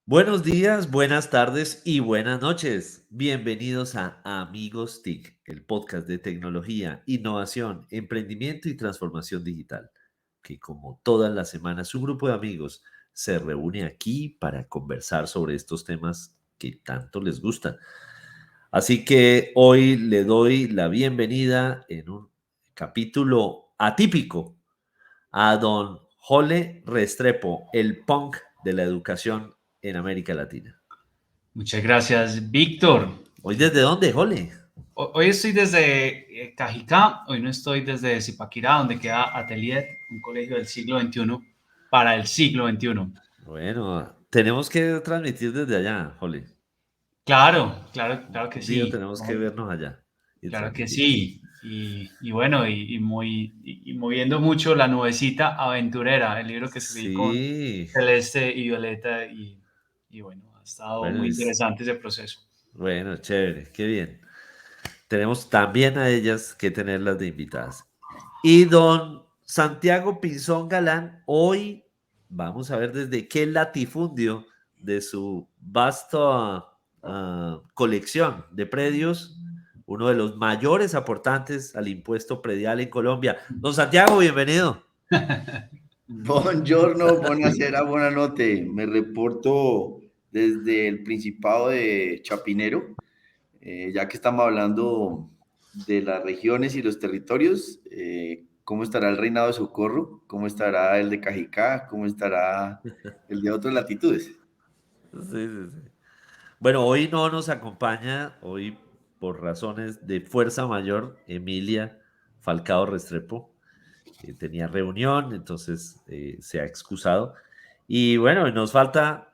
Buenos días, buenas tardes y buenas noches. Bienvenidos a Amigos TIC, el podcast de tecnología, innovación, emprendimiento y transformación digital, que como todas las semanas un grupo de amigos se reúne aquí para conversar sobre estos temas que tanto les gustan. Así que hoy le doy la bienvenida en un capítulo atípico a don Jole Restrepo, el punk de la educación en América Latina. Muchas gracias, Víctor. ¿Hoy desde dónde, Jole? Hoy estoy desde Cajicá, hoy no estoy desde Zipaquirá, donde queda Atelier, un colegio del siglo XXI para el siglo XXI. Bueno, tenemos que transmitir desde allá, Jole. Claro, claro, claro que Un día sí, tenemos que vernos allá y claro que transmitir. sí. Y bueno, y moviendo mucho la nubecita aventurera, el libro que escribí con Sí, Celeste y Violeta, y bueno, ha estado bueno, muy interesante ese proceso. bueno, chévere, qué bien. Tenemos también a ellas que tenerlas de invitadas. Y don Santiago Pinzón Galán, hoy vamos a ver desde qué latifundio de su vasta colección de predios, uno de los mayores aportantes al impuesto predial en Colombia. Don Santiago, bienvenido. Buongiorno, buonasera, buonanotte. Me reporto desde el Principado de Chapinero, ya que estamos hablando de las regiones y los territorios. ¿Cómo estará el Reinado de Socorro? ¿Cómo estará el de Cajicá? ¿Cómo estará el de otras latitudes? Sí, sí, sí. Bueno, hoy no nos acompaña, hoy por razones de fuerza mayor, Emilia Falcao Restrepo. Tenía reunión, entonces se ha excusado. Y bueno, nos falta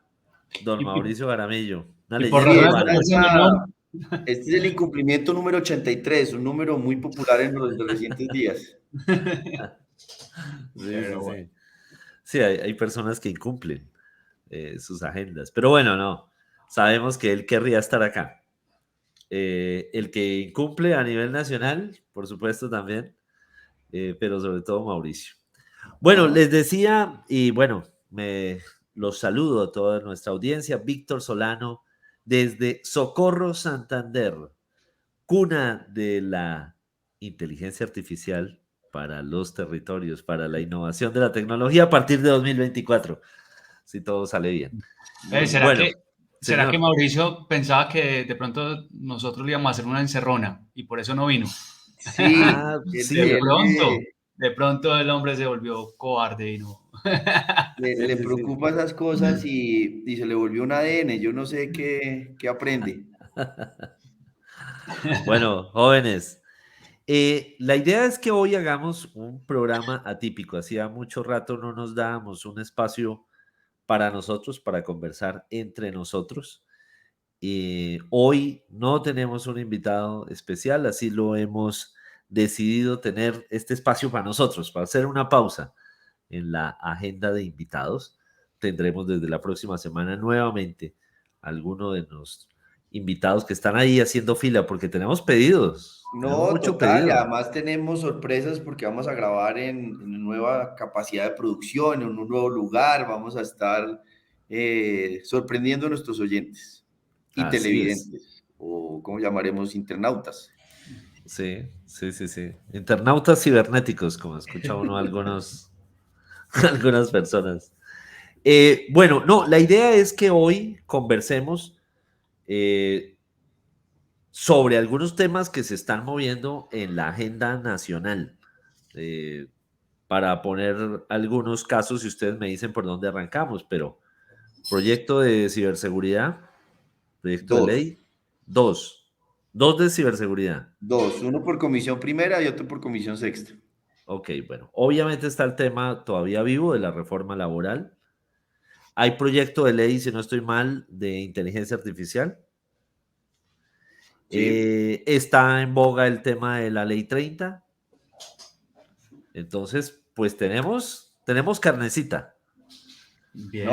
don Y, y- Mauricio Garamillo, una y por Sí, leyenda razones de esta urbana. es fuerza menor, este es el incumplimiento número 83, un número muy popular en los recientes días. Sí, sí, pero bueno. sí. Sí, hay personas que incumplen sus agendas, pero bueno, no, sabemos que él querría estar acá. El que incumple a nivel nacional, por supuesto también, pero sobre todo Mauricio. Bueno, Ajá. les decía, y bueno, me los saludo a toda nuestra audiencia, Víctor Solano, desde Socorro, Santander, cuna de la inteligencia artificial para los territorios, para la innovación de la tecnología a partir de 2024, si todo sale bien. ¿Será Bueno, que señor. Mauricio pensaba que de pronto nosotros le íbamos a hacer una encerrona y por eso no vino? Sí, Ah, De sí, pronto, de pronto el hombre se volvió cobarde y no. sí, le sí, sí. preocupa esas cosas y se le volvió un ADN. Yo no sé qué aprende. Bueno, jóvenes, la idea es que hoy hagamos un programa atípico. Hacía mucho rato no nos dábamos un espacio para nosotros, para conversar entre nosotros. Hoy no tenemos un invitado especial, así lo hemos decidido tener este espacio para nosotros, para hacer una pausa en la agenda de invitados. Tendremos desde la próxima semana nuevamente alguno de los invitados que están ahí haciendo fila, porque tenemos No, mucho total, y pedido. además tenemos sorpresas porque vamos a grabar en una nueva capacidad de producción, en un nuevo lugar, vamos a estar sorprendiendo a nuestros oyentes y Así es. televidentes, o como llamaremos, internautas. Sí, sí, sí, sí. Internautas cibernéticos, como escucha uno algunos, algunas personas. Bueno, no, la idea es que hoy conversemos eh, sobre algunos temas que se están moviendo en la agenda nacional. Eh, para poner algunos casos, y ustedes me dicen por dónde arrancamos, pero proyecto de ciberseguridad, proyecto de Dos, ley, dos, dos de ciberseguridad. dos, uno por comisión primera y otro por comisión sexta. Ok, bueno, obviamente está el tema todavía vivo de la reforma laboral. Hay proyecto de ley, si no estoy mal, de inteligencia artificial. ¿Sí? Está en boga el tema de la ley 30. Entonces, pues tenemos carnecita. No, Bien,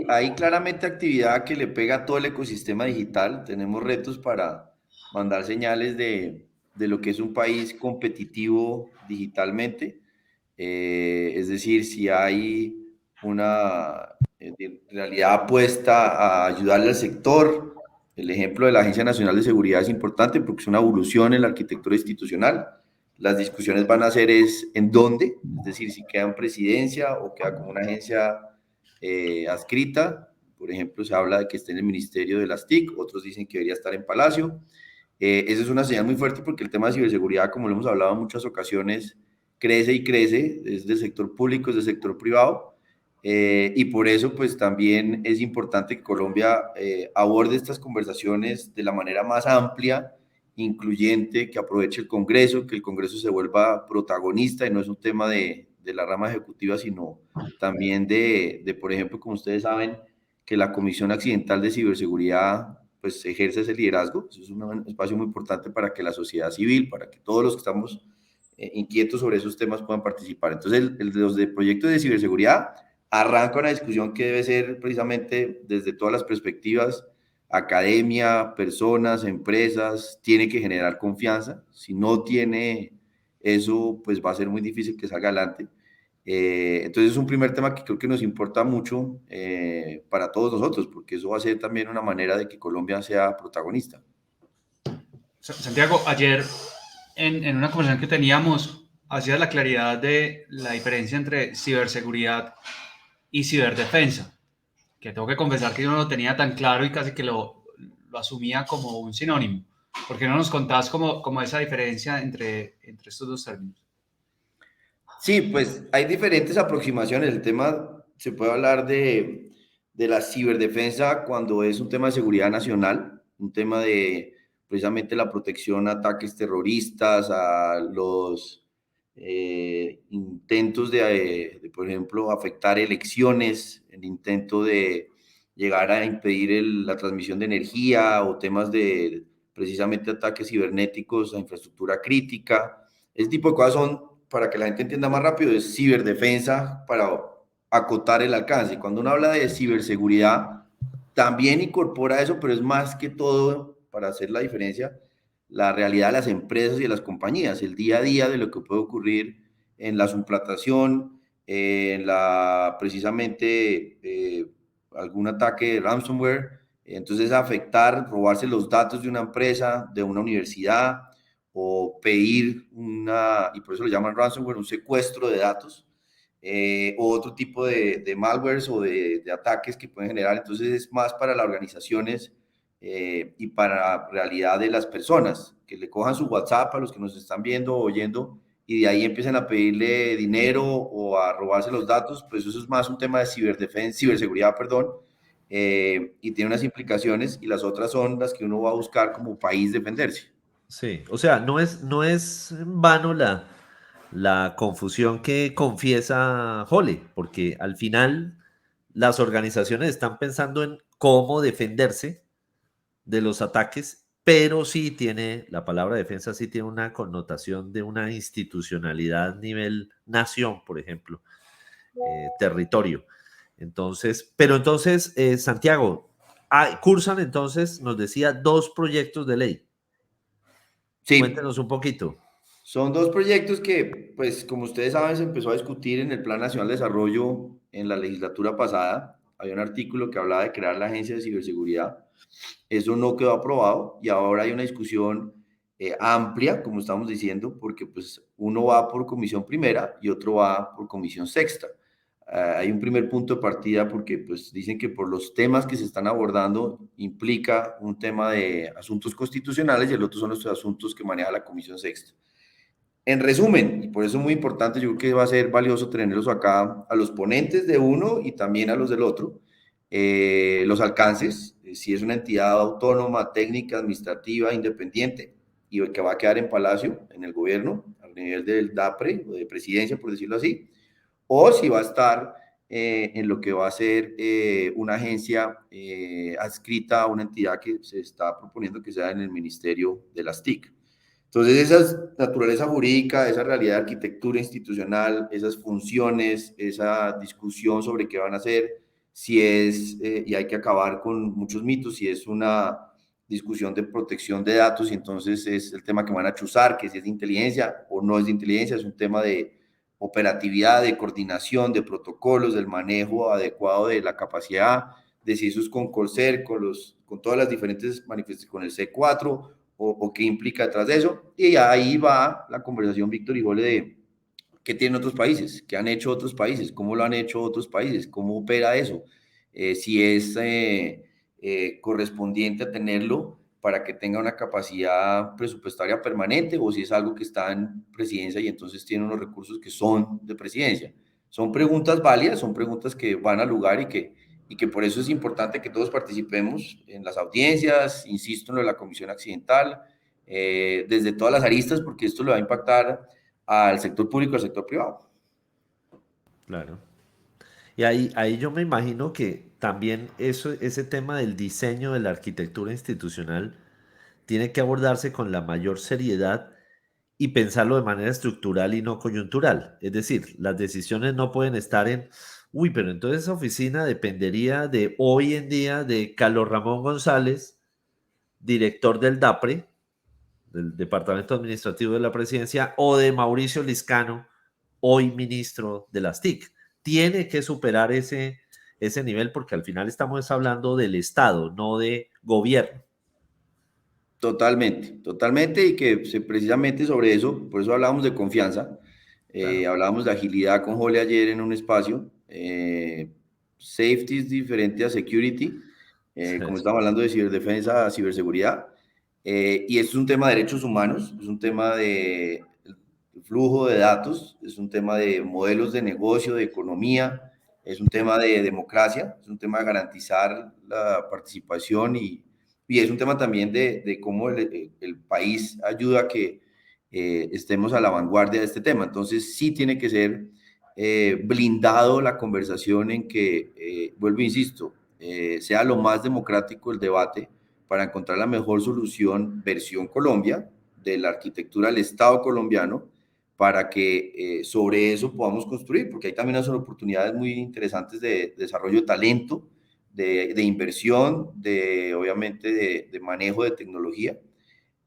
hay claramente actividad que le pega a todo el ecosistema digital. Tenemos retos para mandar señales de lo que es un país competitivo digitalmente. Es decir, si hay una de realidad apuesta a ayudarle al sector. El ejemplo de la Agencia Nacional de Seguridad es importante porque es una evolución en la arquitectura institucional. Las discusiones van a ser en dónde, es decir, si queda en presidencia o queda como una agencia adscrita. Por ejemplo, se habla de que esté en el Ministerio de las TIC, otros dicen que debería estar en Palacio. Esa es una señal muy fuerte porque el tema de ciberseguridad, como lo hemos hablado en muchas ocasiones, crece y crece, es del sector público, es del sector privado, y por eso pues también es importante que Colombia aborde estas conversaciones de la manera más amplia, incluyente, que aproveche el Congreso, que el Congreso se vuelva protagonista y no es un tema de la rama ejecutiva, sino también por ejemplo, como ustedes saben, que la Comisión Accidental de Ciberseguridad pues ejerce ese liderazgo. Eso es un espacio muy importante para que la sociedad civil, para que todos los que estamos inquietos sobre esos temas puedan participar. Entonces, los de proyectos de ciberseguridad arranca una discusión que debe ser precisamente desde todas las perspectivas, academia, personas, empresas, tiene que generar confianza. Si no tiene eso, pues va a ser muy difícil que salga adelante. Entonces es un primer tema que creo que nos importa mucho para todos nosotros, porque eso va a ser también una manera de que Colombia sea protagonista. Santiago, ayer en una conversación que teníamos, hacías la claridad de la diferencia entre ciberseguridad y ciberdefensa, que tengo que confesar que yo no lo tenía tan claro y casi que lo asumía como un sinónimo. ¿Por qué no nos contás como esa diferencia entre estos dos términos? Sí, pues hay diferentes aproximaciones. El tema, se puede hablar de la ciberdefensa cuando es un tema de seguridad nacional, un tema de precisamente la protección a ataques terroristas, a los intentos por ejemplo, afectar elecciones, el intento de llegar a impedir la transmisión de energía o temas de precisamente ataques cibernéticos a infraestructura crítica. Ese tipo de cosas son, para que la gente entienda más rápido, es ciberdefensa para acotar el alcance. Cuando uno habla de ciberseguridad, también incorpora eso, pero es más que todo, para hacer la diferencia, la realidad de las empresas y de las compañías, el día a día de lo que puede ocurrir en la suplantación, precisamente algún ataque de ransomware, entonces afectar, robarse los datos de una empresa, de una universidad, o pedir y por eso lo llaman ransomware, un secuestro de datos, o otro tipo de malwares o de ataques que pueden generar. Entonces es más para las organizaciones y para la realidad de las personas, que le cojan su WhatsApp a los que nos están viendo o oyendo y de ahí empiezan a pedirle dinero o a robarse los datos, pues eso es más un tema de ciberseguridad, perdón, y tiene unas implicaciones, y las otras son las que uno va a buscar como país defenderse. Sí, o sea, no es en vano la confusión que confiesa Jole, porque al final las organizaciones están pensando en cómo defenderse de los ataques, pero sí tiene, la palabra defensa sí tiene una connotación de una institucionalidad a nivel nación, por ejemplo, territorio. Entonces, pero entonces, Santiago, cursan entonces, nos decía, 2 proyectos de ley. Sí, Cuéntenos un poquito. son dos proyectos que, pues, como ustedes saben, se empezó a discutir en el Plan Nacional de Desarrollo en la legislatura pasada. Había un artículo que hablaba de crear la Agencia de Ciberseguridad. Eso no quedó aprobado y ahora hay una discusión amplia, como estamos diciendo, porque pues uno va por comisión primera y otro va por comisión sexta. Hay un primer punto de partida porque pues dicen que por los temas que se están abordando implica un tema de asuntos constitucionales y el otro son los asuntos que maneja la comisión sexta. En resumen, y por eso es muy importante, yo creo que va a ser valioso tenerlos acá a los ponentes de uno y también a los del otro, los alcances, si es una entidad autónoma, técnica, administrativa, independiente, y que va a quedar en Palacio, en el gobierno, a nivel del DAPRE, o de presidencia, por decirlo así, o si va a estar en lo que va a ser una agencia adscrita a una entidad que se está proponiendo que sea en el Ministerio de las TIC. Entonces, esa naturaleza jurídica, esa realidad de arquitectura institucional, esas funciones, esa discusión sobre qué van a hacer, si es, y hay que acabar con muchos mitos, si es una discusión de protección de datos, y entonces es el tema que van a chuzar, que si es de inteligencia o no es de inteligencia, es un tema operatividad, de coordinación, de protocolos, del manejo adecuado de la capacidad, de si eso es con Corsair, con todas las diferentes manifestaciones, con el C4, o qué implica detrás de eso. Y ahí va la conversación, Víctor y Gole, de qué tienen otros países, qué han hecho otros países, cómo lo han hecho otros países, cómo opera eso, si es correspondiente a tenerlo para que tenga una capacidad presupuestaria permanente o si es algo que está en presidencia y entonces tiene unos recursos que son de presidencia. Son preguntas válidas, son preguntas que van al lugar y que por eso es importante que todos participemos en las audiencias, insisto en lo de la comisión accidental, desde todas las aristas, porque esto le va a impactar al sector público y al sector privado. Claro. Y ahí yo me imagino que también ese tema del diseño de la arquitectura institucional tiene que abordarse con la mayor seriedad y pensarlo de manera estructural y no coyuntural. Es decir, las decisiones no pueden estar en, uy, pero entonces esa oficina dependería de hoy en día de Carlos Ramón González, director del DAPRE, del Departamento Administrativo de la Presidencia, o de Mauricio Liscano, hoy ministro de las TIC. Tiene que superar ese nivel porque al final estamos hablando del Estado, no de gobierno. Totalmente, totalmente, y que precisamente sobre eso, por eso hablábamos de confianza, Claro. hablábamos de agilidad con Jole ayer en un espacio. Safety es diferente a security, como estamos hablando de ciberdefensa, ciberseguridad, y esto es un tema de derechos humanos, es un tema de flujo de datos, es un tema de modelos de negocio, de economía, es un tema de democracia, es un tema de garantizar la participación y es un tema también de cómo el país ayuda a que estemos a la vanguardia de este tema. Entonces sí tiene que ser blindado la conversación en que, vuelvo e insisto, sea lo más democrático el debate para encontrar la mejor solución versión Colombia de la arquitectura del Estado colombiano para que sobre eso podamos construir, porque hay también unas oportunidades muy interesantes de desarrollo de talento, de inversión, obviamente de manejo de tecnología.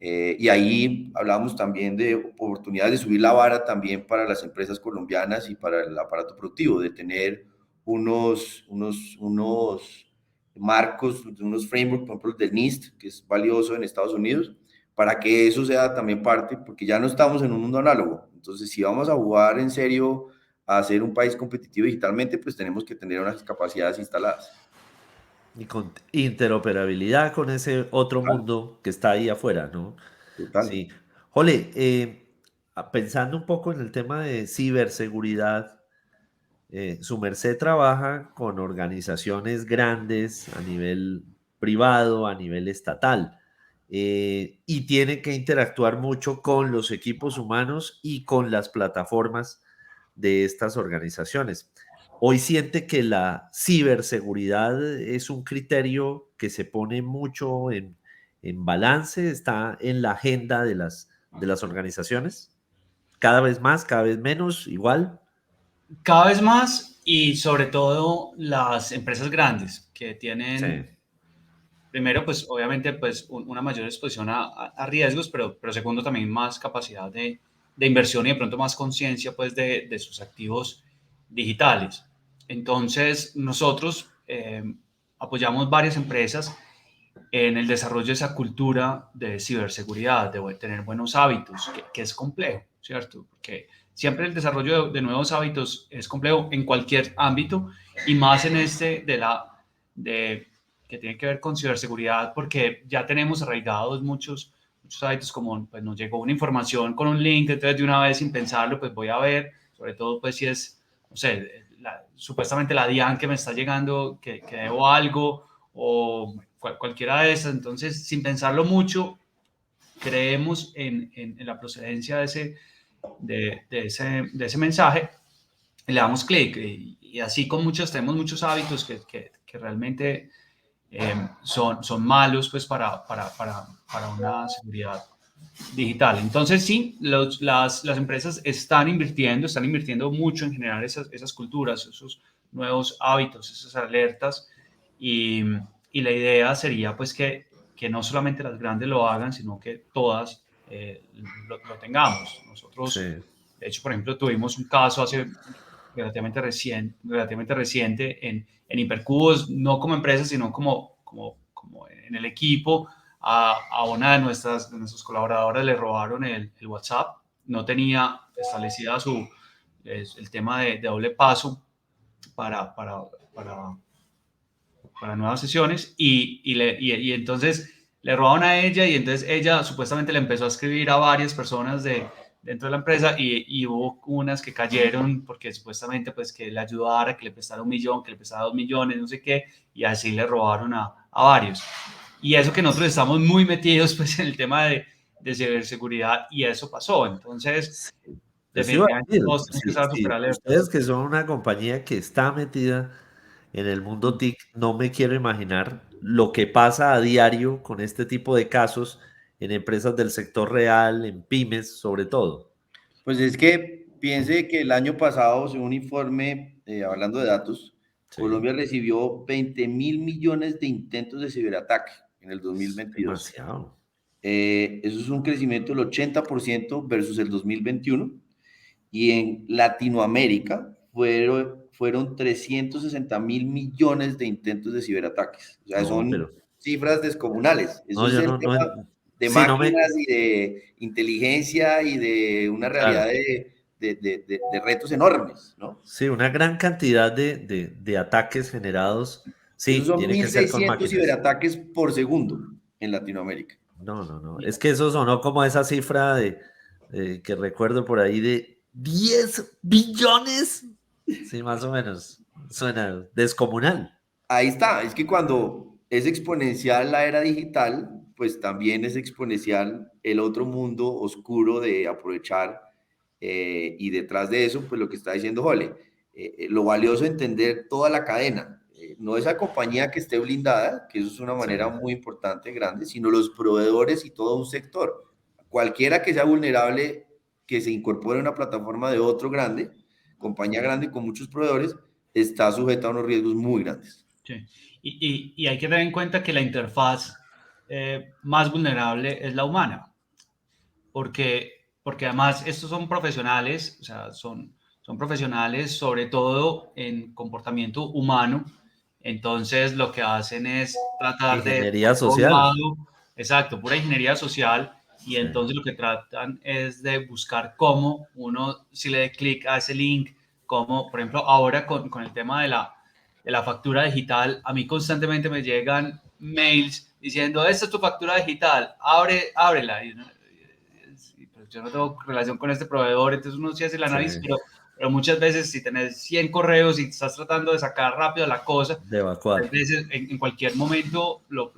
Y ahí hablamos también de oportunidades de subir la vara también para las empresas colombianas y para el aparato productivo, de tener unos marcos, unos frameworks, por ejemplo, del NIST, que es valioso en Estados Unidos, para que eso sea también parte, porque ya no estamos en un mundo análogo. Entonces, si vamos a jugar en serio a ser un país competitivo digitalmente, pues tenemos que tener unas capacidades instaladas. Y con interoperabilidad con ese otro Total, mundo que está ahí afuera, ¿no? total. Sí. Jole, pensando un poco en el tema de ciberseguridad, su merced trabaja con organizaciones grandes a nivel privado, a nivel estatal, y tiene que interactuar mucho con los equipos humanos y con las plataformas de estas organizaciones. Hoy siente que la ciberseguridad es un criterio que se pone mucho en balance, está en la agenda de las organizaciones, cada vez más, cada vez menos, igual. Cada vez más y sobre todo las empresas grandes que Sí, tienen, primero, pues obviamente, pues una mayor exposición a riesgos, pero segundo, también más capacidad de inversión y de pronto más conciencia, pues, de sus activos digitales. Entonces, nosotros apoyamos varias empresas en el desarrollo de esa cultura de ciberseguridad, de tener buenos hábitos, que es complejo, ¿cierto? Porque siempre el desarrollo de nuevos hábitos es complejo en cualquier ámbito y más en este de que tiene que ver con ciberseguridad, porque ya tenemos arraigados muchos hábitos, como pues nos llegó una información con un link, entonces de una vez sin pensarlo, pues voy a ver, sobre todo pues si es, no sé, supuestamente la DIAN que me está llegando, que debo algo, o cualquiera de esas. Entonces, sin pensarlo mucho, creemos en la procedencia de ese mensaje y le damos clic. Y así con muchos, tenemos muchos hábitos que realmente son malos pues para una seguridad digital. Entonces, sí, las empresas están invirtiendo mucho en generar esas culturas, esos nuevos hábitos, esas alertas. Y, y la idea sería pues que no solamente las grandes lo hagan, sino que todas lo tengamos. Nosotros sí. De hecho, por ejemplo, tuvimos un caso hace relativamente reciente en Hipercubos, no como empresa, sino como en el equipo. A una de nuestros colaboradores le robaron el WhatsApp, no tenía establecida el tema de doble paso para, para, para, para nuevas sesiones y entonces le robaron a ella y entonces ella supuestamente le empezó a escribir a varias personas dentro de la empresa y hubo unas que cayeron porque supuestamente pues que le ayudara, que le prestara 1 millón, que le prestara 2 millones, no sé qué, y así le robaron a varios. Y eso que nosotros estamos muy metidos pues en el tema de ciberseguridad y eso pasó. Entonces, Sí. Eso iba a definitivamente decir, todos tenemos que estar súper ustedes alertas. que son una compañía que está metida en el mundo TIC, no me quiero imaginar lo que pasa a diario con este tipo de casos en empresas del sector real, en pymes, sobre todo. Pues es que piense que el año pasado, según un informe, hablando de datos, Sí, Colombia recibió 20.000 millones de intentos de ciberataque en el es 2022. demasiado. Eso es un crecimiento del 80% versus el 2021. Y en Latinoamérica fueron 360.000 millones de intentos de ciberataques. O sea, No, son pero cifras descomunales. Eso no, es yo el no, no, tema de sí, no me, máquinas y de inteligencia y de una realidad claro, de retos enormes, ¿no? sí, una gran cantidad de ataques generados, Esos sí, son tiene mil que ser con seiscientos máquinas. ciberataques por segundo en Latinoamérica. No, no, no. Es que eso sonó como esa cifra que recuerdo por ahí de 10 billones. Sí, más o menos. Suena descomunal. Ahí está, es que cuando es exponencial la era digital, pues también es exponencial el otro mundo oscuro de aprovechar y detrás de eso, pues lo que está diciendo Jole, lo valioso de entender toda la cadena, no esa compañía que esté blindada, que eso es una Sí, manera muy importante, grande, sino los proveedores y todo un sector. Cualquiera que sea vulnerable, que se incorpore a una plataforma de otro grande, compañía grande con muchos proveedores, está sujeta a unos riesgos muy grandes. Sí. Y hay que tener en cuenta que la interfaz más vulnerable es la humana, porque además estos son profesionales, o sea, son profesionales sobre todo en comportamiento humano, entonces lo que hacen es tratar de, ingeniería por todo social. lado, exacto, pura ingeniería social, y Sí, entonces lo que tratan es de buscar cómo uno, si le da clic a ese link, como por ejemplo ahora con el tema de la factura digital, a mí constantemente me llegan mails diciendo, esta es tu factura digital, ábrela. Pues yo no tengo relación con este proveedor, entonces uno sí hace el sí, análisis, pero muchas veces si tenés 100 correos y estás tratando de sacar rápido la cosa, de muchas evacuar. veces en cualquier momento lo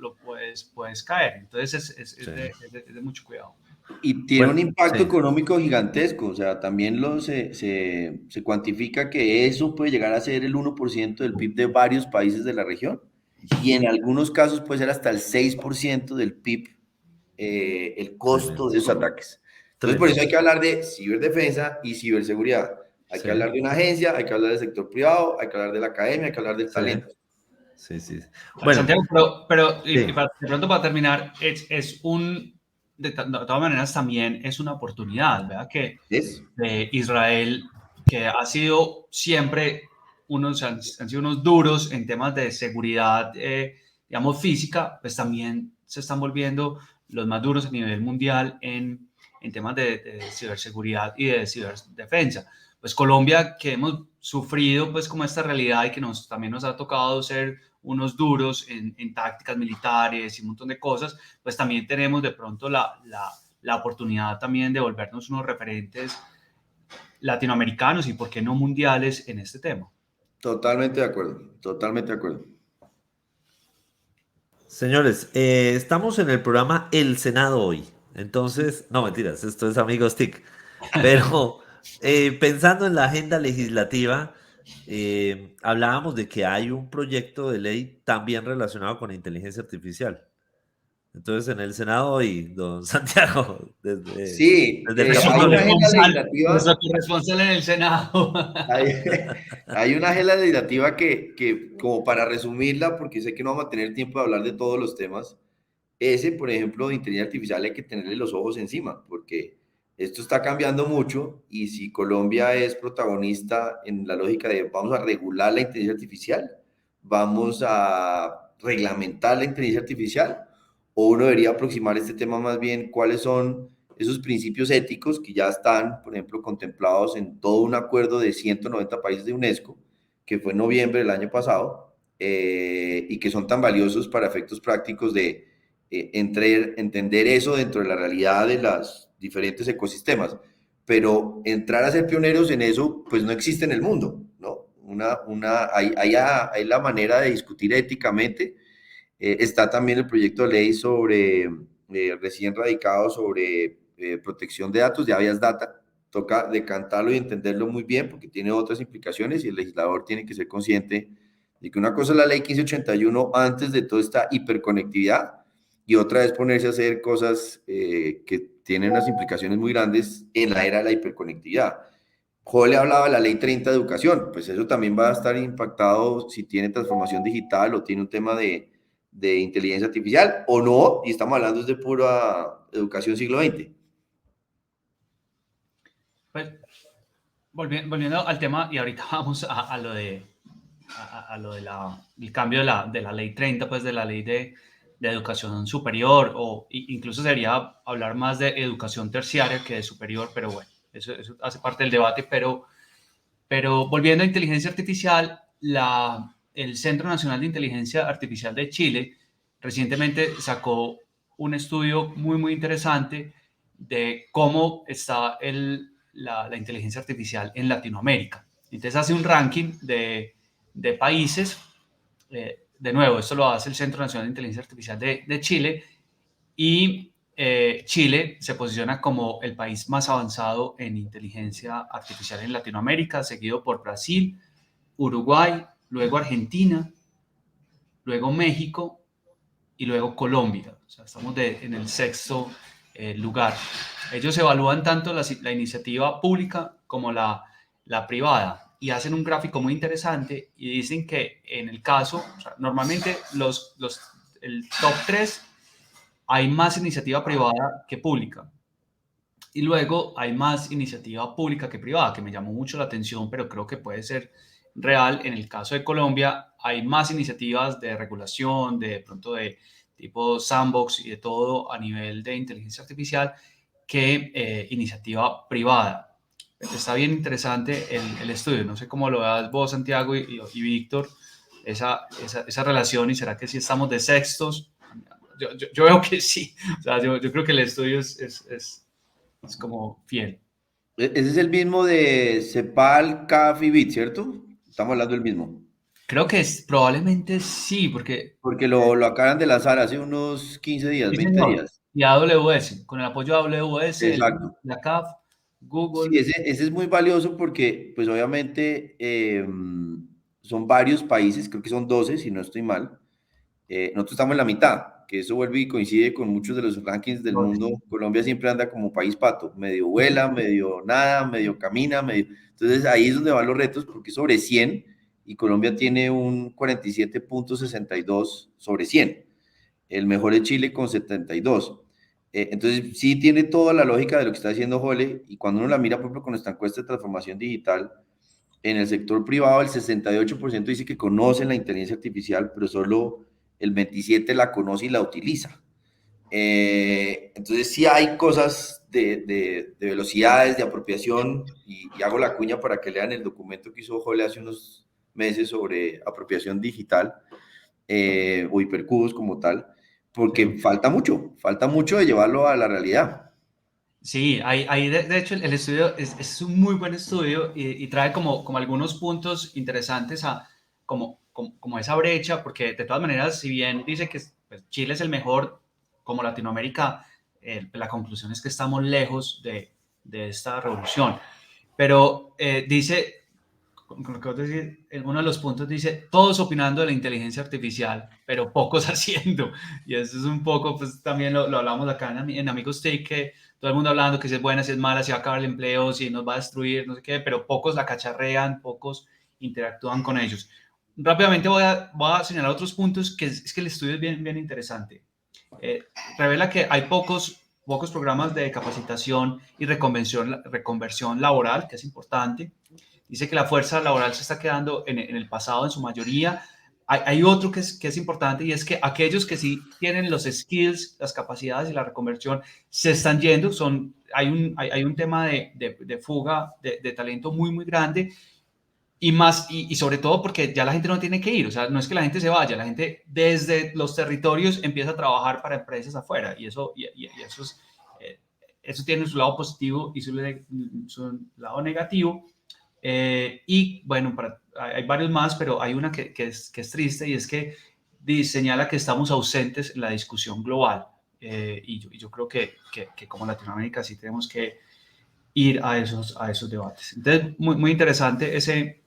puedes caer. Entonces Sí. es de mucho cuidado. Y tiene Bueno, un impacto sí, económico gigantesco, o sea, también se cuantifica que eso puede llegar a ser el 1% del PIB de varios países de la región y en algunos casos puede ser hasta el 6% del PIB, el costo tremendo, de esos ataques. Entonces, por eso hay tremendo. que hablar de ciberdefensa y ciberseguridad. Hay Sí, que hablar de una agencia, hay que hablar del sector privado, hay que hablar de la academia, hay que hablar del sí, talento. sí, sí. Bueno, Santiago, y sí, de pronto para terminar, de todas maneras también es una oportunidad, ¿verdad? Que ¿Es? Israel, que ha sido siempre han sido unos duros en temas de seguridad, digamos, física, pues también se están volviendo los más duros a nivel mundial en temas de ciberseguridad y de ciberdefensa. Pues Colombia, que hemos sufrido pues como esta realidad y que también nos ha tocado ser unos duros en tácticas militares y un montón de cosas, pues también tenemos de pronto la oportunidad también de volvernos unos referentes latinoamericanos y por qué no mundiales en este tema. Totalmente de acuerdo, totalmente de acuerdo. señores, estamos en el programa El Senado hoy. Entonces, no mentiras, esto es Amigos TIC. Pero pensando en la agenda legislativa, hablábamos de que hay un proyecto de ley también relacionado con inteligencia artificial. Entonces, en el Senado hoy, don Santiago, Sí, desde el hay Capitolio. una agenda Nuestro legislativa. corresponsal en el Senado. Hay, hay una agenda legislativa como para resumirla, porque sé que no vamos a tener tiempo de hablar de todos los temas, ese, por ejemplo, de inteligencia artificial hay que tenerle los ojos encima, porque Esto está cambiando mucho y si Colombia es protagonista en la lógica de vamos a regular la inteligencia artificial, vamos a reglamentar la inteligencia artificial, o uno debería aproximar este tema más bien cuáles son esos principios éticos que ya están, por ejemplo, contemplados en todo un acuerdo de 190 países de UNESCO, que fue en noviembre del año pasado, y que son tan valiosos para efectos prácticos de entender eso dentro de la realidad de los diferentes ecosistemas. Pero entrar a ser pioneros en eso, pues no existe en el mundo, ¿no? Hay la manera de discutir éticamente. Está también el proyecto de ley sobre, recién radicado sobre protección de datos, de habeas data. Toca decantarlo y entenderlo muy bien porque tiene otras implicaciones y el legislador tiene que ser consciente de que una cosa es la ley 1581 antes de toda esta hiperconectividad y otra es ponerse a hacer cosas que tienen unas implicaciones muy grandes en la era de la hiperconectividad. Jole hablaba de la ley 30 de educación, pues eso también va a estar impactado si tiene transformación digital o tiene un tema de inteligencia artificial o no, y estamos hablando de pura educación siglo XX. Pues, volviendo al tema, y ahorita vamos a lo de, el cambio de la ley 30, pues de la ley de educación superior, o incluso sería hablar más de educación terciaria que de superior, pero bueno, eso hace parte del debate, pero volviendo a inteligencia artificial, el Centro Nacional de Inteligencia Artificial de Chile recientemente sacó un estudio muy, muy interesante de cómo está la inteligencia artificial en Latinoamérica. Entonces hace un ranking de países, de nuevo, esto lo hace el Centro Nacional de Inteligencia Artificial de Chile, y Chile se posiciona como el país más avanzado en inteligencia artificial en Latinoamérica, seguido por Brasil, Uruguay, luego Argentina, luego México y luego Colombia. O sea, estamos en el sexto lugar. Ellos evalúan tanto la iniciativa pública como la privada y hacen un gráfico muy interesante y dicen que en el caso, o sea, normalmente el top 3 hay más iniciativa privada que pública. Y luego hay más iniciativa pública que privada, que me llamó mucho la atención, pero creo que puede ser real. En el caso de Colombia, hay más iniciativas de regulación, de pronto de tipo sandbox y de todo a nivel de inteligencia artificial que iniciativa privada. Está bien interesante el estudio. No sé cómo lo veas vos, Santiago y Víctor, esa relación, y será que sí estamos de sextos. Yo veo que sí. O sea, yo creo que el estudio es como fiel. Ese es el mismo de Cepal, CAF y BIT, ¿cierto? Estamos hablando del mismo. Creo que probablemente sí, porque Porque lo acaban de lanzar hace unos 15 días, sí, 20 señor. días. Y AWS, con el apoyo de AWS, Exacto. la CAF, Sí, Google. ese es muy valioso porque, pues obviamente, son varios países, creo que son 12, si no estoy mal. Nosotros estamos en la mitad, que eso vuelve y coincide con muchos de los rankings del mundo. Colombia siempre anda como país pato, medio vuela, medio nada, medio camina, medio... Entonces ahí es donde van los retos, porque es sobre 100 y Colombia tiene un 47,62 sobre 100. El mejor es Chile con 72. Entonces, sí tiene toda la lógica de lo que está diciendo Jole, y cuando uno la mira, por ejemplo, con esta encuesta de transformación digital, en el sector privado el 68% dice que conocen la inteligencia artificial, pero solo el 27% la conoce y la utiliza. Entonces, sí hay cosas de velocidades, de apropiación, y hago la cuña para que lean el documento que hizo Jole hace unos meses sobre apropiación digital, o hipercubos como tal, porque Sí, falta mucho de llevarlo a la realidad. sí, de hecho el estudio es un muy buen estudio y trae como algunos puntos interesantes como esa brecha, porque de todas maneras, si bien dice que pues, Chile es el mejor como Latinoamérica, la conclusión es que estamos lejos de esta revolución. Pero dice, con lo que vos decís, en uno de los puntos dice, todos opinando de la inteligencia artificial, pero pocos haciendo. Y eso es un poco, pues también lo hablamos acá en Amigos TIC, que todo el mundo hablando que si es buena, si es mala, si va a acabar el empleo, si nos va a destruir, no sé qué, pero pocos la cacharrean, pocos interactúan con ellos. Rápidamente voy a señalar otros puntos que es que el estudio es bien, bien interesante. Revela que hay pocos pocos programas de capacitación y reconversión laboral, que es importante. Dice que la fuerza laboral se está quedando en el pasado en su mayoría. Hay otro que es importante, y es que aquellos que sí tienen los skills, las capacidades y la reconversión se están yendo. Hay un tema de fuga de talento muy, muy grande. Y sobre todo porque ya la gente no tiene que ir, o sea, no es que la gente se vaya, la gente desde los territorios empieza a trabajar para empresas afuera, y eso tiene su lado positivo y su lado negativo. Y bueno, hay varios más, pero hay una que es triste, y es que señala que estamos ausentes en la discusión global. Y yo creo que como Latinoamérica sí tenemos que ir a esos debates. Entonces, muy, muy interesante ese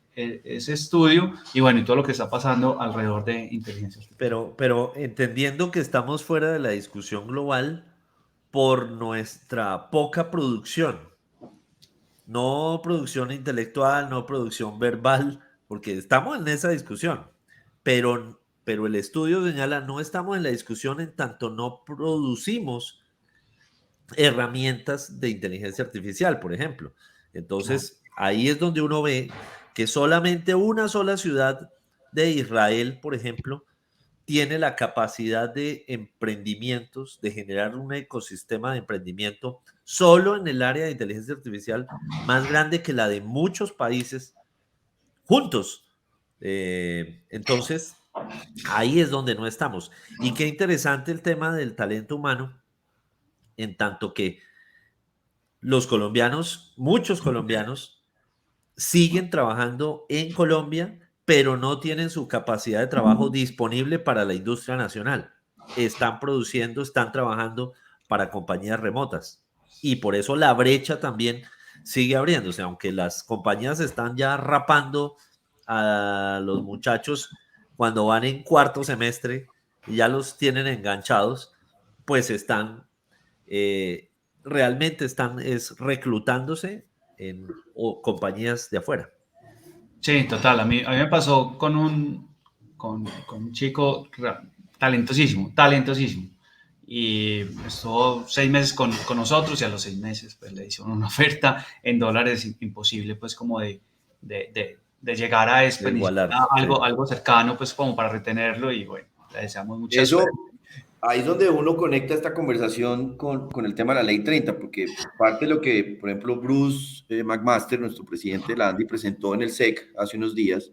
estudio, y bueno, y todo lo que está pasando alrededor de inteligencia artificial. Pero entendiendo que estamos fuera de la discusión global por nuestra poca producción, no producción intelectual, no producción verbal, porque estamos en esa discusión, pero el estudio señala, no estamos en la discusión en tanto no producimos herramientas de inteligencia artificial, por ejemplo. Claro. Entonces, ahí es donde uno ve que solamente una sola ciudad de Israel, por ejemplo, tiene la capacidad de emprendimientos, de generar un ecosistema de emprendimiento solo en el área de inteligencia artificial más grande que la de muchos países juntos. Entonces, ahí es donde no estamos. Y qué interesante el tema del talento humano, en tanto que los colombianos, muchos colombianos, siguen trabajando en Colombia, pero no tienen su capacidad de trabajo disponible para la industria nacional. Están produciendo, están trabajando para compañías remotas. Y por eso la brecha también sigue abriéndose, aunque las compañías están ya rapando a los muchachos cuando van en cuarto semestre y ya los tienen enganchados, pues están eh, realmente están reclutándose en compañías de afuera. Sí, total. A mí me pasó con un chico talentosísimo, talentosísimo. Y estuvo 6 meses con nosotros, y a los 6 meses pues le hicieron una oferta en dólares imposible, pues como de llegar a eso, De pues ni siquiera igualar, sí. algo cercano, pues como para retenerlo. Y bueno, le deseamos mucha suerte. Eso, ahí es donde uno conecta esta conversación con el tema de la Ley 30, porque parte de lo que, por ejemplo, Bruce McMaster, nuestro presidente de la ANDI, presentó en el SEC hace unos días,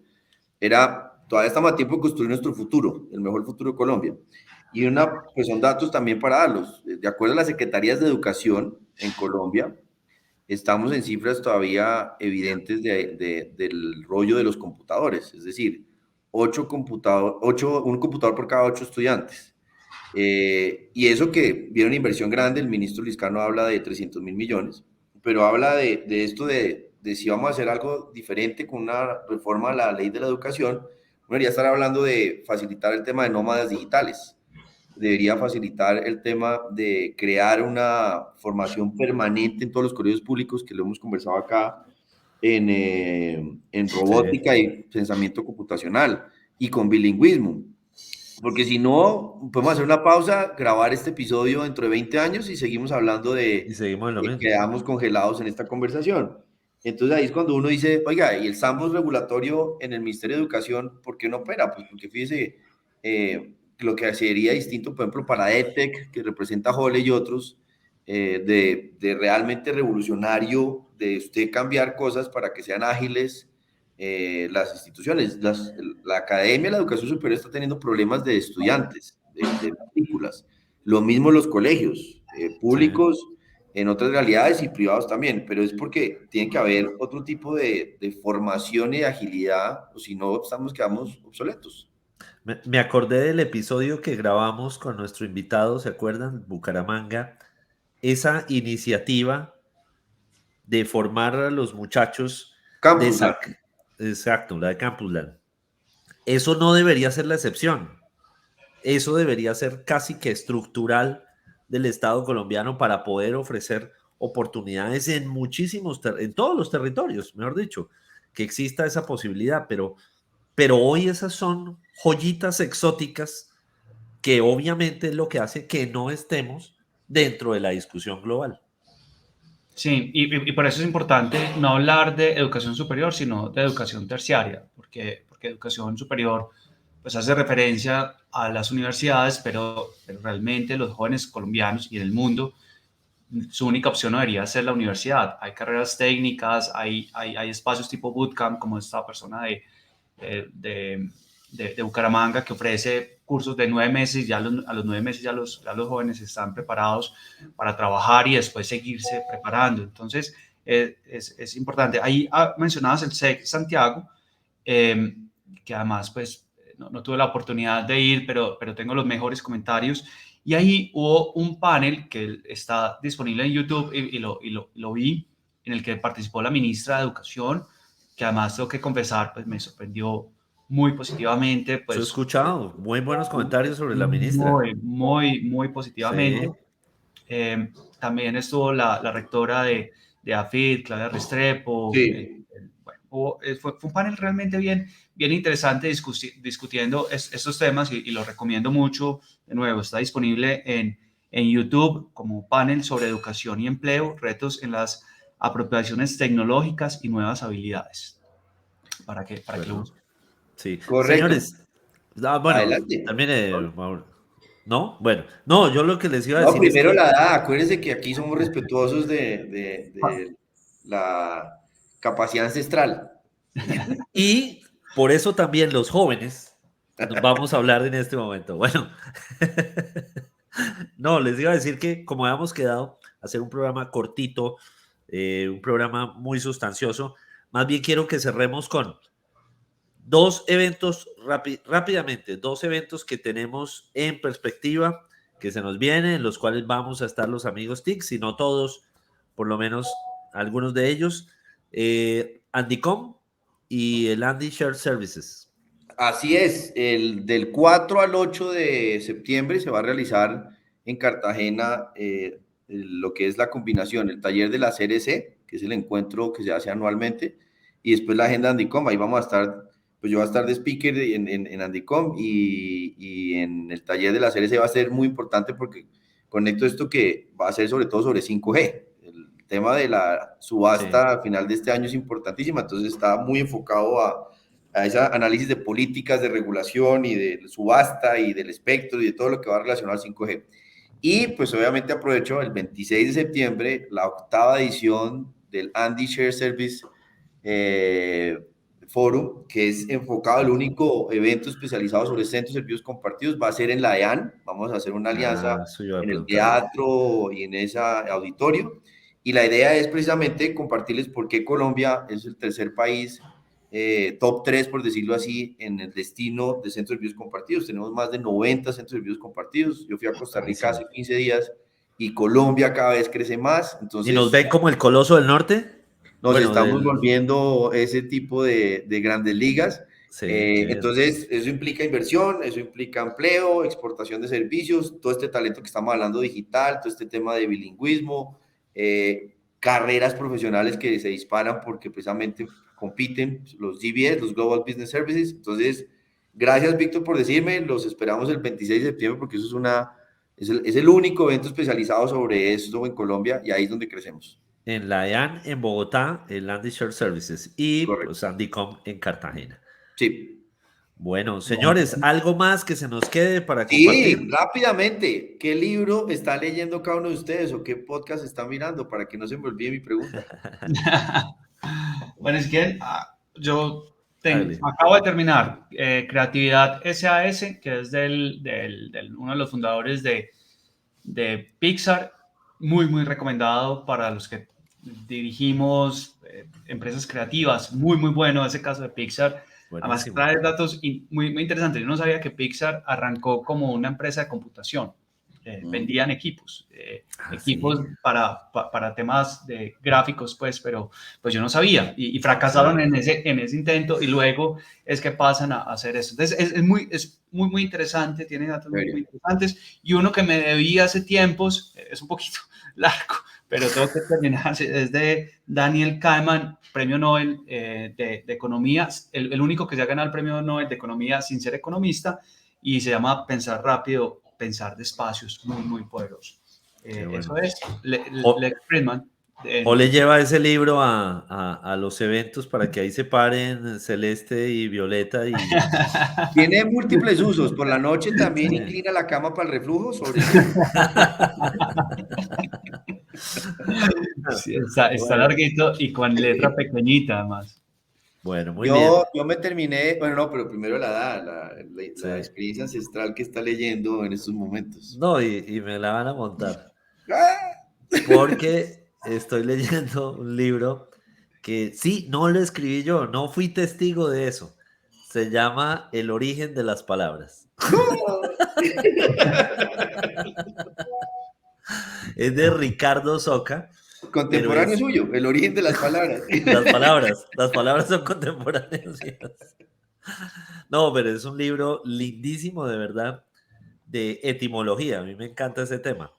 era, todavía estamos a tiempo de construir nuestro futuro, el mejor futuro de Colombia. Y pues son datos también para darlos. De acuerdo a las secretarías de educación en Colombia, estamos en cifras todavía evidentes del rollo de los computadores, es decir, un computador por cada 8 estudiantes. Y eso que viene una inversión grande, el ministro Liscano habla de 300.000 millones, pero habla de esto de si vamos a hacer algo diferente con una reforma a la ley de la educación, uno debería estar hablando de facilitar el tema de nómadas digitales, debería facilitar el tema de crear una formación permanente en todos los colegios públicos, que lo hemos conversado acá, en Sí. robótica y pensamiento computacional y con bilingüismo. Porque si no, podemos hacer una pausa, grabar este episodio dentro de 20 años y seguimos hablando Y seguimos en lo de mismo. quedamos congelados en esta conversación. Entonces ahí es cuando uno dice, oiga, ¿y el sandbox regulatorio en el Ministerio de Educación por qué no opera? Pues porque fíjese, lo que sería distinto, por ejemplo, para EdTech, que representa a Hole y otros, de realmente revolucionario, de usted cambiar cosas para que sean ágiles, las instituciones, la academia, la educación superior está teniendo problemas de estudiantes, de matrículas. Lo mismo los colegios Sí. públicos en otras realidades y privados también, pero es porque tiene que haber otro tipo de formación y de agilidad, o si no, quedamos obsoletos. Me acordé del episodio que grabamos con nuestro invitado, ¿se acuerdan? Bucaramanga. Esa iniciativa de formar a los muchachos de Campus Lab. SAC. Exacto, la de Campusland. Eso no debería ser la excepción. Eso debería ser casi que estructural del Estado colombiano para poder ofrecer oportunidades en en todos los territorios, mejor dicho, que exista esa posibilidad, pero hoy esas son joyitas exóticas que obviamente es lo que hace que no estemos dentro de la discusión global. Sí, y por eso es importante no hablar de educación superior, sino de educación terciaria, porque educación superior pues hace referencia a las universidades, pero realmente los jóvenes colombianos y en el mundo su única opción no debería ser la universidad. Hay carreras técnicas, hay espacios tipo bootcamp, como esta persona de Bucaramanga que ofrece cursos de 9 meses y ya a los 9 meses ya los jóvenes están preparados para trabajar y después seguirse preparando. Entonces, es importante. Ahí mencionabas el SEC Santiago, que además pues no tuve la oportunidad de ir, pero tengo los mejores comentarios. Y ahí hubo un panel que está disponible en YouTube y lo vi, en el que participó la ministra de Educación, que además tengo que confesar, pues me sorprendió muy positivamente, Yo he pues escuchado muy buenos comentarios sobre la ministra. muy positivamente. Sí, También estuvo la rectora de AFID, Claudia Restrepo. Sí, Bueno, fue un panel realmente bien interesante discutiendo estos temas y lo recomiendo mucho. De nuevo, está disponible en YouTube como panel sobre educación y empleo, retos en las apropiaciones tecnológicas y nuevas habilidades, para que lo bueno, busquen. sí. correcto. Señores, bueno, Adelante. también, Mauro. ¿No? Bueno, no, yo lo que les iba a No, decir es primero que, la edad. Acuérdense que aquí somos respetuosos de la capacidad ancestral. y por eso también los jóvenes, nos vamos a hablar en este momento. Bueno, no, les iba a decir que como habíamos quedado, hacer un programa cortito, un programa muy sustancioso, más bien quiero que cerremos con dos eventos rápidamente, dos eventos que tenemos en perspectiva, que se nos vienen, en los cuales vamos a estar los amigos TIC, si no todos, por lo menos algunos de ellos, Andycom y el Andy Shared Services. Así es, el del 4 al 8 de septiembre se va a realizar en Cartagena lo que es la combinación, el taller de la CRC, que es el encuentro que se hace anualmente, y después la agenda Andicom. Ahí vamos a estar, pues yo voy a estar de speaker en Andicom y en el taller de la CRC va a ser muy importante porque conecto esto que va a ser sobre todo sobre 5G. El tema de la Sí, subasta a final de este año es importantísima, entonces está muy enfocado a ese análisis de políticas de regulación y de subasta y del espectro y de todo lo que va relacionado al 5G. Y pues obviamente aprovecho el 26 de septiembre, la octava edición del Andy Share Service Forum, que es enfocado, el único evento especializado sobre centros de servicios compartidos, va a ser en la EAN. Vamos a hacer una alianza eso iba a en el preguntarle. teatro y en ese auditorio. Y la idea es precisamente compartirles por qué Colombia es el tercer país top 3, por decirlo así, en el destino de centros de servicios compartidos. Tenemos más de 90 centros de servicios compartidos. Yo fui a Costa Rica Buenísimo. hace 15 días y Colombia cada vez crece más. ¿Y nos Entonces, ven como el Coloso del Norte? nos Bueno, estamos volviendo ese tipo de grandes ligas. sí, qué bien. Entonces, eso implica inversión, eso implica empleo, exportación de servicios, todo este talento que estamos hablando digital, todo este tema de bilingüismo, carreras profesionales que se disparan porque precisamente compiten los GBS, los Global Business Services. Entonces, gracias, Víctor, por decirme. Los esperamos el 26 de septiembre porque eso es el único evento especializado sobre esto en Colombia y ahí es donde crecemos. En la EAN, en Bogotá, el Andy Shared Services y Correcto. pues Andycom en Cartagena. Sí. Bueno, Bueno, señores, ¿algo más que se nos quede para Sí, compartir? rápidamente, ¿qué libro está leyendo cada uno de ustedes o qué podcast está mirando para que no se me olvide mi pregunta? bueno, es que yo Hágale. acabo de terminar Creatividad SAS, que es uno de los fundadores de Pixar, muy recomendado para los que dirigimos empresas creativas, muy bueno ese caso de Pixar. Además, Buenísimo. trae datos muy interesantes. Yo no sabía que Pixar arrancó como una empresa de computación. Mm, Vendían equipos, Ah, equipos sí. para temas de gráficos, pero pues yo no sabía y fracasaron Sí. en ese intento y luego es que pasan a hacer eso. Entonces muy interesante, tiene datos muy serio. interesantes y uno que me debía hace tiempos, es un poquito largo, pero tengo que terminar, es de Daniel Kahneman, premio Nobel de Economía, el único que se ha ganado el premio Nobel de Economía sin ser economista y se llama Pensar rápido, pensar despacio, es muy poderoso. Qué bueno. Eso es O- Lex Friedman. O le lleva ese libro a los eventos para que ahí se paren Celeste y Violeta y... Tiene múltiples usos. Por la noche también Sí. inclina la cama para el reflujo sobre el libro. Sí, está Bueno. larguito y con letra pequeñita además. Bueno, muy bien. Yo me terminé, bueno, no, pero primero la Sí. experiencia ancestral que está leyendo en estos momentos. No, y me la van a montar. ¡Ah! Porque estoy leyendo un libro que sí, no lo escribí yo, no fui testigo de eso. Se llama El origen de las palabras. ¡No! Es de Ricardo Soca, pero Contemporáneo es suyo, el origen de las palabras. las palabras son contemporáneas. No, pero es un libro lindísimo, de verdad, de etimología. A mí me encanta ese tema.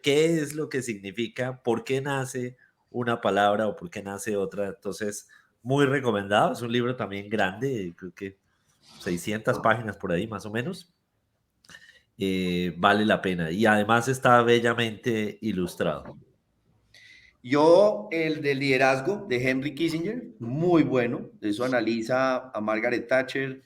¿Qué es lo que significa? ¿Por qué nace una palabra o por qué nace otra? Entonces, muy recomendado. Es un libro también grande, creo que 600 páginas por ahí, más o menos. Vale la pena. Y además está bellamente ilustrado. Yo, el de liderazgo de Henry Kissinger, muy bueno. Eso analiza a Margaret Thatcher,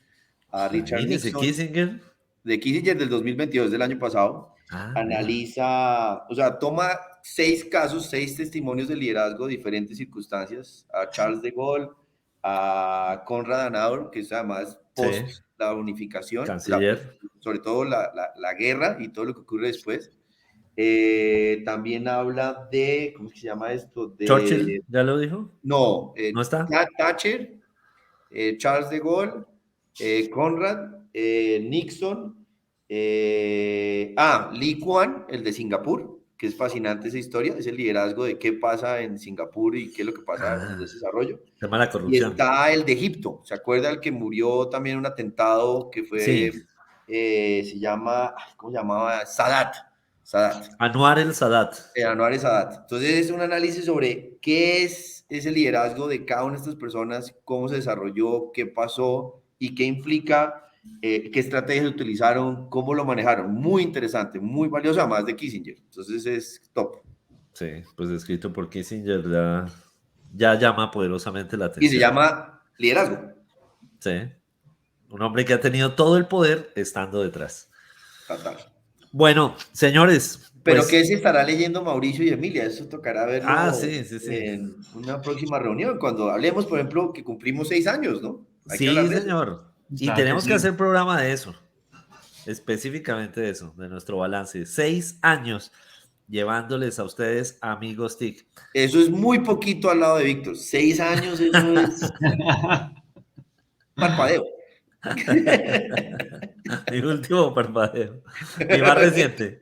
a Richard Imagínese, Nixon, Kissinger. de Kissinger del 2022, del año pasado. Ah, vea. Analiza, o sea, toma 6 casos, 6 testimonios de liderazgo de diferentes circunstancias. A Charles de Gaulle, a Konrad Adenauer, que es además Sí, post la unificación, o sea, pues, canciller. sobre todo la guerra y todo lo que ocurre después. También habla de, ¿cómo es que se llama esto? Churchill, ¿ya lo dijo? No, ¿No está? Thatcher, Charles de Gaulle, Conrad, Nixon, Lee Kuan, el de Singapur, que es fascinante esa historia, es el liderazgo de qué pasa en Singapur y qué es lo que pasa en el Ah, desarrollo. tema de la Y corrupción. está el de Egipto, ¿se acuerda el que murió también en un atentado que Sí, fue, se llama, ¿cómo se llamaba? Sadat. Anwar el Sadat. Anwar Sadat. Entonces es un análisis sobre qué es ese liderazgo de cada una de estas personas, cómo se desarrolló, qué pasó y qué implica, qué estrategias utilizaron, cómo lo manejaron. Muy interesante, muy valioso, además de Kissinger. Entonces es top. Sí, pues escrito por Kissinger ya llama poderosamente la Y se atención. llama liderazgo. Sí, un hombre que ha tenido todo el poder estando detrás. Total. Bueno, señores, Pero ¿qué pues, se estará leyendo Mauricio y Emilia? Eso tocará verlo sí, sí, sí. en una próxima reunión, cuando hablemos, por ejemplo, que cumplimos 6 años, ¿no? Hay que hablar Sí, de eso. señor. Y Claro que tenemos que sí. hacer programa de eso, específicamente de eso, de nuestro balance. 6 años llevándoles a ustedes, amigos TIC. Eso es muy poquito al lado de Víctor. 6 años, eso es parpadeo. Mi último parpadeo. Mi más reciente.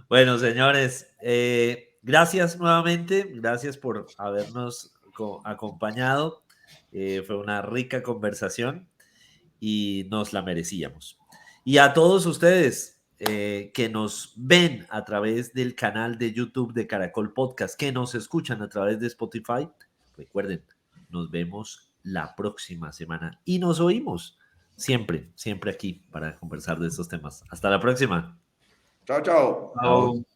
Bueno, señores, gracias nuevamente. Gracias por habernos acompañado. Fue una rica conversación y nos la merecíamos. Y a todos ustedes que nos ven a través del canal de YouTube de Caracol Podcast, que nos escuchan a través de Spotify, recuerden, nos vemos la próxima semana y nos oímos siempre, siempre aquí para conversar de estos temas. Hasta la próxima. Chao, chao. Chao. Chao.